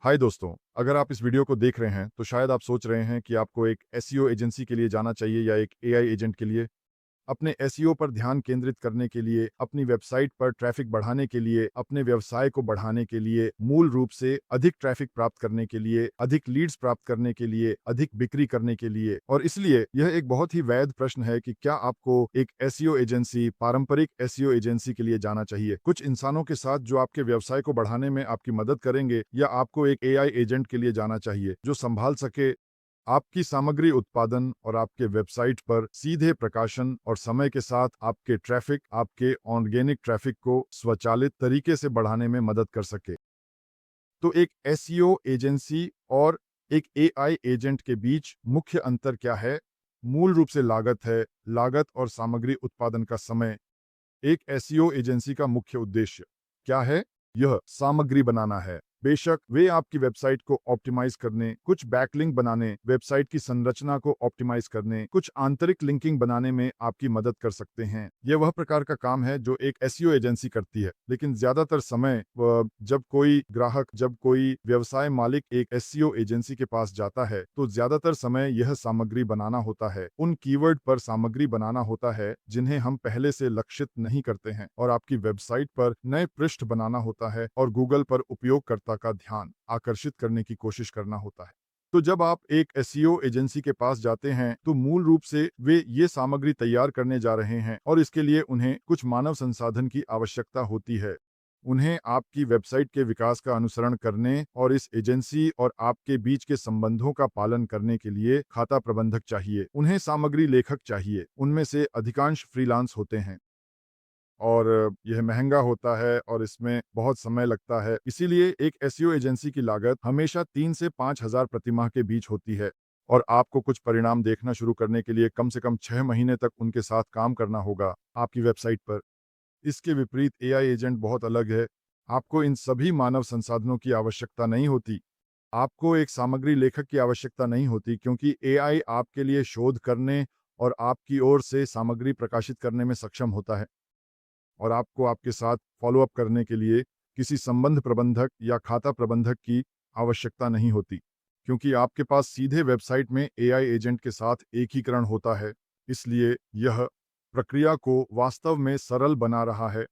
हाय दोस्तों, अगर आप इस वीडियो को देख रहे हैं तो शायद आप सोच रहे हैं कि आपको एक एसईओ एजेंसी के लिए जाना चाहिए या एक एआई एजेंट के लिए। अपने एसईओ पर ध्यान केंद्रित करने के लिए, अपनी वेबसाइट पर ट्रैफिक बढ़ाने के लिए, अपने व्यवसाय को बढ़ाने के लिए, मूल रूप से अधिक ट्रैफिक प्राप्त करने के लिए, अधिक लीड्स प्राप्त करने के लिए, अधिक बिक्री करने के लिए। और इसलिए यह एक बहुत ही वैध प्रश्न है कि क्या आपको एक एसईओ एजेंसी, पारंपरिक एसईओ एजेंसी के लिए जाना चाहिए, कुछ इंसानों के साथ जो आपके व्यवसाय को बढ़ाने में आपकी मदद करेंगे, या आपको एक एआई एजेंट के लिए जाना चाहिए जो संभाल सके आपकी सामग्री उत्पादन और आपके वेबसाइट पर सीधे प्रकाशन और समय के साथ आपके ट्रैफिक, आपके ऑर्गेनिक ट्रैफिक को स्वचालित तरीके से बढ़ाने में मदद कर सके। तो एक एसईओ एजेंसी और एक एआई एजेंट के बीच मुख्य अंतर क्या है? मूल रूप से लागत है, लागत और सामग्री उत्पादन का समय। एक एसईओ एजेंसी का मुख्य उद्देश्य क्या है? यह सामग्री बनाना है। बेशक वे आपकी वेबसाइट को ऑप्टिमाइज करने, कुछ बैकलिंक बनाने, वेबसाइट की संरचना को ऑप्टिमाइज करने, कुछ आंतरिक लिंकिंग बनाने में आपकी मदद कर सकते हैं। यह वह प्रकार का काम है जो एक एसईओ एजेंसी करती है। लेकिन ज्यादातर समय जब कोई ग्राहक, जब कोई व्यवसाय मालिक एक एसईओ एजेंसी के पास जाता है, तो ज्यादातर समय यह सामग्री बनाना होता है, उन कीवर्ड पर सामग्री बनाना होता है जिन्हें हम पहले से लक्षित नहीं करते हैं, और आपकी वेबसाइट पर नए पृष्ठ बनाना होता है और गूगल पर उपयोगकर्ता का ध्यान आकर्षित करने की कोशिश करना होता है। तो जब आप एक एसईओ एजेंसी के पास जाते हैं तो मूल रूप से वे ये सामग्री तैयार करने जा रहे हैं, और इसके लिए उन्हें कुछ मानव संसाधन की आवश्यकता होती है। उन्हें आपकी वेबसाइट के विकास का अनुसरण करने और इस एजेंसी और आपके बीच के संबंधों का पालन करने के लिए खाता प्रबंधक चाहिए। उन्हें सामग्री लेखक चाहिए। उनमें से अधिकांश फ्रीलांस होते हैं और यह महंगा होता है और इसमें बहुत समय लगता है। इसीलिए एक एसईओ एजेंसी की लागत हमेशा 3 से 5,000 प्रति माह के बीच होती है, और आपको कुछ परिणाम देखना शुरू करने के लिए कम से कम 6 महीने तक उनके साथ काम करना होगा आपकी वेबसाइट पर। इसके विपरीत एआई एजेंट बहुत अलग है। आपको इन सभी मानव संसाधनों की आवश्यकता नहीं होती। आपको एक सामग्री लेखक की आवश्यकता नहीं होती, क्योंकि एआई आपके लिए शोध करने और आपकी ओर से सामग्री प्रकाशित करने में सक्षम होता है। और आपको आपके साथ फॉलो अप करने के लिए किसी संबंध प्रबंधक या खाता प्रबंधक की आवश्यकता नहीं होती, क्योंकि आपके पास सीधे वेबसाइट में एआई एजेंट के साथ एकीकरण होता है। इसलिए यह प्रक्रिया को वास्तव में सरल बना रहा है,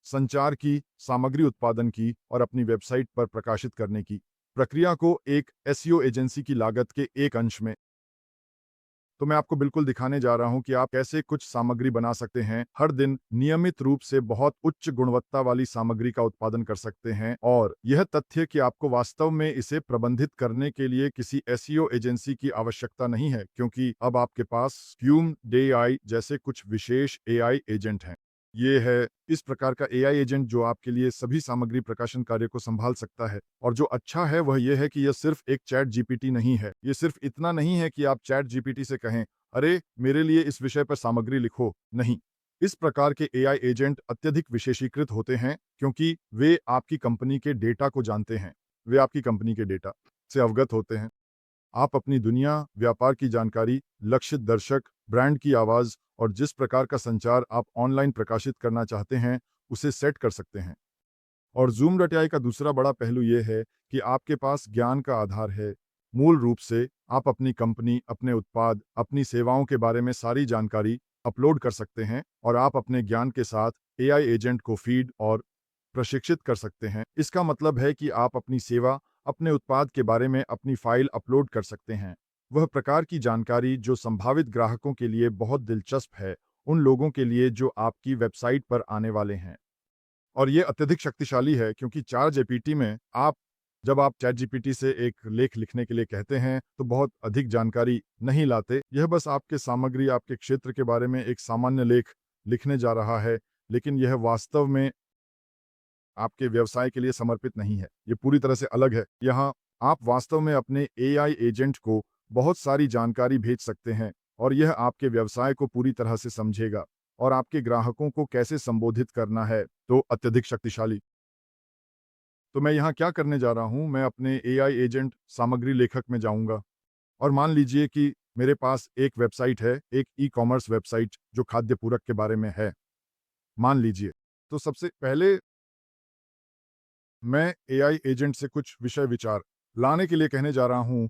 संचार की, सामग्री उत्पादन की और अपनी वेबसाइट पर प्रकाशित करने की प्रक्रिया को एक एसईओ एजेंसी की लागत के एक अंश में। तो मैं आपको बिल्कुल दिखाने जा रहा हूं कि आप कैसे कुछ सामग्री बना सकते हैं, हर दिन नियमित रूप से बहुत उच्च गुणवत्ता वाली सामग्री का उत्पादन कर सकते हैं, और यह तथ्य कि आपको वास्तव में इसे प्रबंधित करने के लिए किसी एसईओ एजेंसी की आवश्यकता नहीं है, क्योंकि अब आपके पास क्यूम डेआई जैसे कुछ विशेष एआई एजेंट हैं। ये है इस प्रकार का एआई एजेंट जो आपके लिए सभी सामग्री प्रकाशन कार्य को संभाल सकता है। और जो अच्छा है वह यह है कि यह सिर्फ एक चैट जीपीटी नहीं है। ये सिर्फ इतना नहीं है कि आप चैट जीपीटी से कहें, अरे मेरे लिए इस विषय पर सामग्री लिखो। नहीं, इस प्रकार के एआई एजेंट अत्यधिक विशेषीकृत होते हैं, क्योंकि वे आपकी कंपनी के डेटा को जानते हैं। वे आपकी कंपनी के डेटा से अवगत होते हैं। आप अपनी दुनिया, व्यापार की जानकारी, लक्षित दर्शक, ब्रांड की आवाज़ और जिस प्रकार का संचार आप ऑनलाइन प्रकाशित करना चाहते हैं, उसे सेट कर सकते हैं। और ज़ूम.ai का दूसरा बड़ा पहलू यह है कि आपके पास ज्ञान का आधार है। मूल रूप से आप अपनी कंपनी, अपने उत्पाद, अपनी सेवाओं के बारे में सारी जानकारी अपलोड कर सकते हैं, और आप अपने ज्ञान के साथ एआई एजेंट को फीड और प्रशिक्षित कर सकते हैं। इसका मतलब है कि आप अपनी सेवा, अपने उत्पाद के बारे में अपनी फाइल अपलोड कर सकते हैं। वह प्रकार की जानकारी जो संभावित ग्राहकों के लिए बहुत दिलचस्प है, उन लोगों के लिए जो आपकी वेबसाइट पर आने वाले हैं। और ये अत्यधिक शक्तिशाली है, क्योंकि चार जीपीटी में जब आप चैट जीपीटी से एक लेख लिखने के लिए कहते हैं तो बहुत अधिक जानकारी नहीं लाते। यह बस आपके सामग्री, आपके क्षेत्र के बारे में एक सामान्य लेख लिखने जा रहा है, लेकिन यह वास्तव में आपके व्यवसाय के लिए समर्पित नहीं है। ये पूरी तरह से अलग है। यहाँ आप वास्तव में अपने एआई एजेंट को बहुत सारी जानकारी भेज सकते हैं, और यह आपके व्यवसाय को पूरी तरह से समझेगा और आपके ग्राहकों को कैसे संबोधित करना है। तो अत्यधिक शक्तिशाली। तो मैं यहाँ क्या करने जा रहा हूँ, मैं अपने एआई एजेंट सामग्री लेखक में जाऊँगा, और मान लीजिए कि मेरे पास एक वेबसाइट है, एक ई-कॉमर्स वेबसाइट जो खाद्य पूरक के बारे में है। मान लीजिए, तो सबसे पहले मैं एआई एजेंट से कुछ विषय विचार लाने के लिए कहने जा रहा हूँ।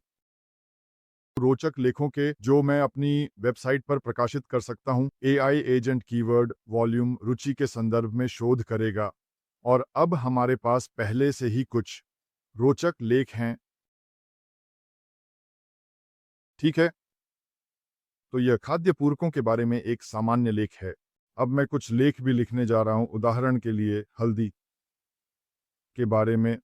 रोचक लेखों के जो मैं अपनी वेबसाइट पर प्रकाशित कर सकता हूँ। एआई एजेंट कीवर्ड वॉल्यूम रुचि के संदर्भ में शोध करेगा। और अब हमारे पास पहले से ही कुछ रोचक लेख हैं। ठीक है, तो यह खाद्य पूरकों के बारे में एक सामान्य लेख है। अब मैं कुछ लेख भी लिखने जा रहा हूं, उदाहरण के लिए हल्दी के बारे में।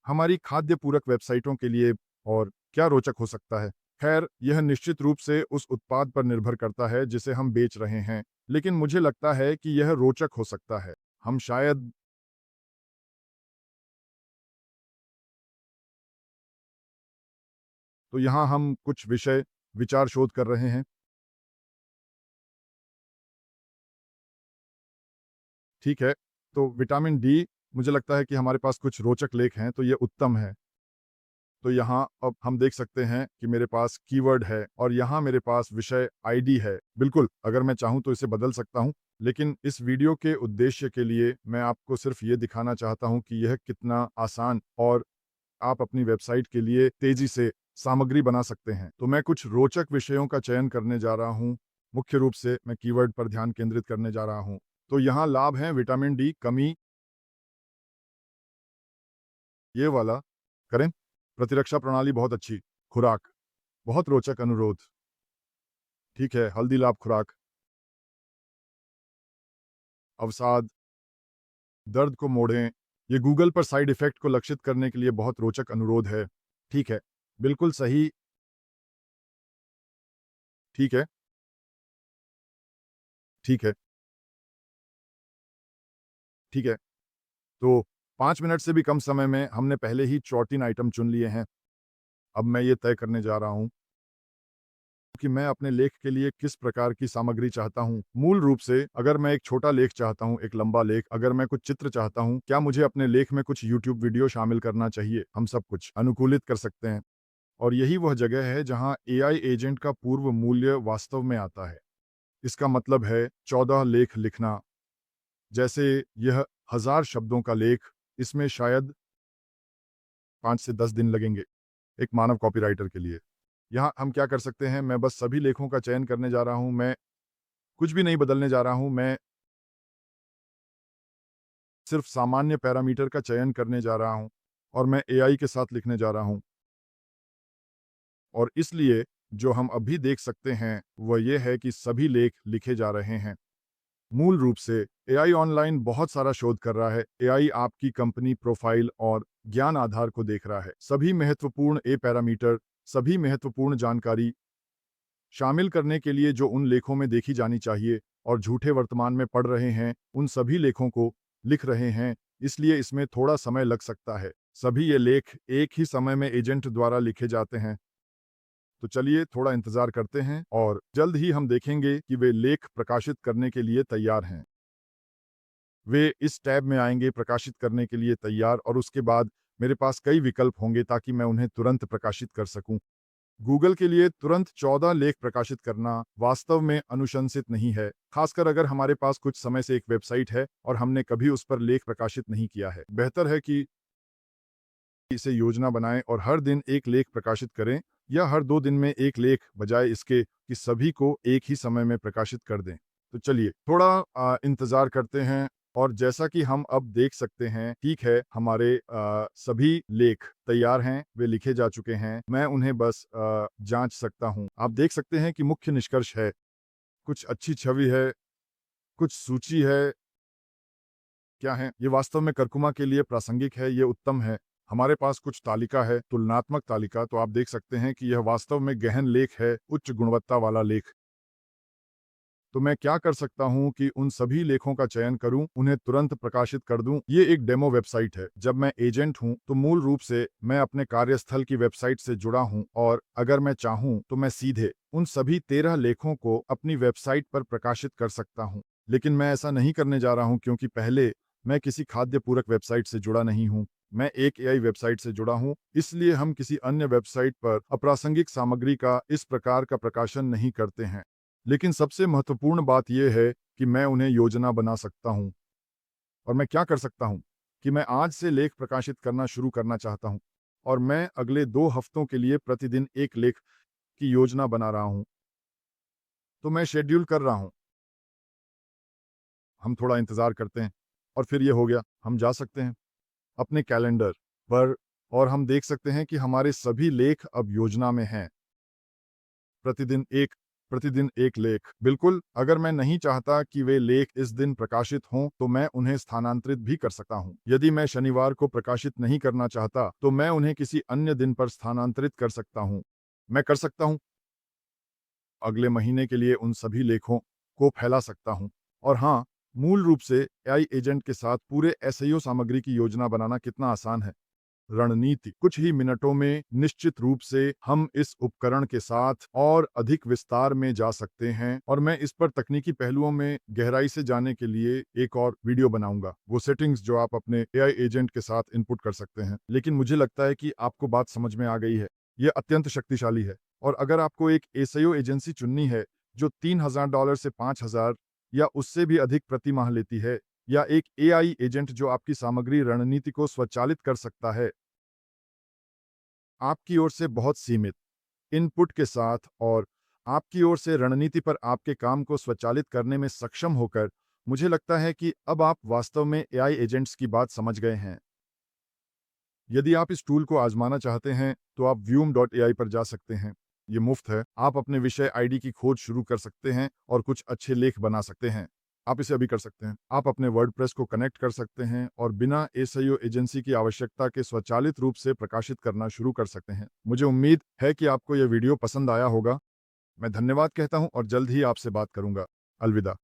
हमारी खाद्य पूरक वेबसाइटों के लिए और क्या रोचक हो सकता है? खैर, यह निश्चित रूप से उस उत्पाद पर निर्भर करता है जिसे हम बेच रहे हैं, लेकिन मुझे लगता है कि यह रोचक हो सकता है। हम शायद तो यहाँ हम कुछ विषय विचार शोध कर रहे हैं। ठीक है, तो विटामिन डी, मुझे लगता है कि हमारे पास कुछ रोचक लेख हैं, तो ये उत्तम है। तो यहाँ अब हम देख सकते हैं कि मेरे पास कीवर्ड है और यहाँ मेरे पास विषय आईडी है। बिल्कुल, अगर मैं चाहूँ तो इसे बदल सकता हूँ, लेकिन इस वीडियो के उद्देश्य के लिए मैं आपको सिर्फ ये दिखाना चाहता हूँ कि यह कितना आसान और आप अपनी वेबसाइट के लिए तेजी से सामग्री बना सकते हैं। तो मैं कुछ रोचक विषयों का चयन करने जा रहा हूँ। मुख्य रूप से मैं कीवर्ड पर ध्यान केंद्रित करने जा रहा हूँ। तो यहाँ लाभ हैं विटामिन डी कमी, ये वाला करें। प्रतिरक्षा प्रणाली बहुत अच्छी, खुराक, बहुत रोचक अनुरोध। ठीक है, हल्दी लाभ खुराक, अवसाद, दर्द को मोड़ें। ये गूगल पर साइड इफ़ेक्ट को लक्षित करने के लिए बहुत रोचक अनुरोध है। ठीक है, बिल्कुल सही। ठीक है, ठीक है, ठीक है। तो 5 मिनट से भी कम समय में हमने पहले ही 14 आइटम चुन लिए हैं। अब मैं ये तय करने जा रहा हूँ कि मैं अपने लेख के लिए किस प्रकार की सामग्री चाहता हूँ। मूल रूप से अगर मैं एक छोटा लेख चाहता हूँ, एक लंबा लेख, अगर मैं कुछ चित्र चाहता हूँ, क्या मुझे अपने लेख में कुछ यूट्यूब वीडियो शामिल करना चाहिए? हम सब कुछ अनुकूलित कर सकते हैं। और यही वह जगह है जहाँ एआई एजेंट का पूर्व मूल्य वास्तव में आता है। इसका मतलब है 14 लेख लिखना। जैसे यह 1000 शब्दों का लेख, इसमें शायद 5 से 10 दिन लगेंगे, एक मानव कॉपीराइटर के लिए। यहाँ हम क्या कर सकते हैं, मैं बस सभी लेखों का चयन करने जा रहा हूँ, मैं कुछ भी नहीं बदलने जा रहा हूँ, मैं सिर्फ सामान्य पैरामीटर का चयन करने जा रहा हूँ और मैं एआई के साथ लिखने जा रहा हूँ। और इसलिए जो हम अभी देख सकते हैं, वह ये है कि सभी लेख लिखे जा रहे हैं। मूल रूप से एआई ऑनलाइन बहुत सारा शोध कर रहा है। एआई आपकी कंपनी प्रोफाइल और ज्ञान आधार को देख रहा है। सभी महत्वपूर्ण पैरामीटर, सभी महत्वपूर्ण जानकारी शामिल करने के लिए जो उन लेखों में देखी जानी चाहिए और झूठे वर्तमान में पढ़ रहे हैं, उन सभी लेखों को लिख रहे हैं। इसलिए इसमें थोड़ा समय लग सकता है। सभी ये लेख एक ही समय में एजेंट द्वारा लिखे जाते हैं। तो चलिए थोड़ा इंतज़ार करते हैं और जल्द ही हम देखेंगे कि वे लेख प्रकाशित करने के लिए तैयार हैं। वे इस टैब में आएँगे प्रकाशित करने के लिए तैयार, और उसके बाद मेरे पास कई विकल्प होंगे ताकि मैं उन्हें तुरंत प्रकाशित कर सकूँ। गूगल के लिए तुरंत 14 लेख प्रकाशित करना वास्तव में अनुशंसित नहीं है, खासकर अगर हमारे पास कुछ समय से एक वेबसाइट है और हमने कभी उस पर लेख प्रकाशित नहीं किया है। बेहतर है कि इसे योजना बनाएं और हर दिन एक लेख प्रकाशित करें, या हर 2 दिन में एक लेख, बजाय इसके कि सभी को एक ही समय में प्रकाशित कर दें। तो चलिए थोड़ा इंतज़ार करते हैं। और जैसा कि हम अब देख सकते हैं, ठीक है, हमारे सभी लेख तैयार हैं, वे लिखे जा चुके हैं। मैं उन्हें बस जांच सकता हूं। आप देख सकते हैं कि मुख्य निष्कर्ष है, कुछ अच्छी छवि है, कुछ सूची है। क्या है ये वास्तव में कर्कुमा के लिए प्रासंगिक है, ये उत्तम है। हमारे पास कुछ तालिका है, तुलनात्मक तालिका, तो आप देख सकते हैं कि यह वास्तव में गहन लेख है, उच्च गुणवत्ता वाला लेख। तो मैं क्या कर सकता हूँ कि उन सभी लेखों का चयन करूँ, उन्हें तुरंत प्रकाशित कर दूँ। ये एक डेमो वेबसाइट है। जब मैं एजेंट हूँ, तो मूल रूप से मैं अपने कार्यस्थल की वेबसाइट से जुड़ा हूँ, और अगर मैं चाहूँ तो मैं सीधे उन सभी 13 लेखों को अपनी वेबसाइट पर प्रकाशित कर सकता हूँ। लेकिन मैं ऐसा नहीं करने जा रहा हूँ, क्योंकि पहले मैं किसी खाद्य पूरक वेबसाइट से जुड़ा नहीं हूँ। मैं एक एआई वेबसाइट से जुड़ा हूँ, इसलिए हम किसी अन्य वेबसाइट पर अप्रासंगिक सामग्री का इस प्रकार का प्रकाशन नहीं करते हैं। लेकिन सबसे महत्वपूर्ण बात यह है कि मैं उन्हें योजना बना सकता हूँ। और मैं क्या कर सकता हूँ? कि मैं आज से लेख प्रकाशित करना शुरू करना चाहता हूं और मैं अगले 2 हफ्तों के लिए प्रतिदिन एक लेख की योजना बना रहा हूं। तो मैं शेड्यूल कर रहा हूं। हम थोड़ा इंतज़ार करते हैं और फिर ये हो गया। हम जा सकते हैं अपने कैलेंडर पर और हम देख सकते हैं कि हमारे सभी लेख अब योजना में हैं। प्रतिदिन एक प्रतिदिन एक लेख। बिल्कुल, अगर मैं नहीं चाहता कि वे लेख इस दिन प्रकाशित हों, तो मैं उन्हें स्थानांतरित भी कर सकता हूं। यदि मैं शनिवार को प्रकाशित नहीं करना चाहता, तो मैं उन्हें किसी अन्य दिन पर स्थानांतरित कर सकता हूं। मैं कर सकता हूं अगले महीने के लिए उन सभी लेखों को फैला सकता हूं। और हाँ, मूल रूप से एआई एजेंट के साथ पूरे एसईओ सामग्री की योजना बनाना कितना आसान है। रणनीति कुछ ही मिनटों में निश्चित रूप से हम इस उपकरण के साथ और अधिक विस्तार में जा सकते हैं और मैं इस पर तकनीकी पहलुओं में गहराई से जाने के लिए एक और वीडियो बनाऊंगा। वो सेटिंग्स जो आप अपने एआई एजेंट के साथ इनपुट कर सकते हैं। लेकिन मुझे लगता है कि आपको बात समझ में आ गई है। यह अत्यंत शक्तिशाली है और अगर आपको एक एसईओ एजेंसी चुननी है जो $3000 से 5000 या उससे भी अधिक प्रति माह लेती है, या एक एआई एजेंट जो आपकी सामग्री रणनीति को स्वचालित कर सकता है आपकी ओर से बहुत सीमित इनपुट के साथ और आपकी ओर से रणनीति पर आपके काम को स्वचालित करने में सक्षम होकर, मुझे लगता है कि अब आप वास्तव में एआई एजेंट्स की बात समझ गए हैं। यदि आप इस टूल को आजमाना चाहते हैं, तो आप Vium.ai पर जा सकते हैं। ये मुफ्त है। आप अपने विषय आईडी की खोज शुरू कर सकते हैं और कुछ अच्छे लेख बना सकते हैं। आप इसे अभी कर सकते हैं। आप अपने वर्डप्रेस को कनेक्ट कर सकते हैं और बिना एसईओ एजेंसी की आवश्यकता के स्वचालित रूप से प्रकाशित करना शुरू कर सकते हैं। मुझे उम्मीद है कि आपको यह वीडियो पसंद आया होगा। मैं धन्यवाद कहता हूं और जल्द ही आपसे बात करूंगा। अलविदा।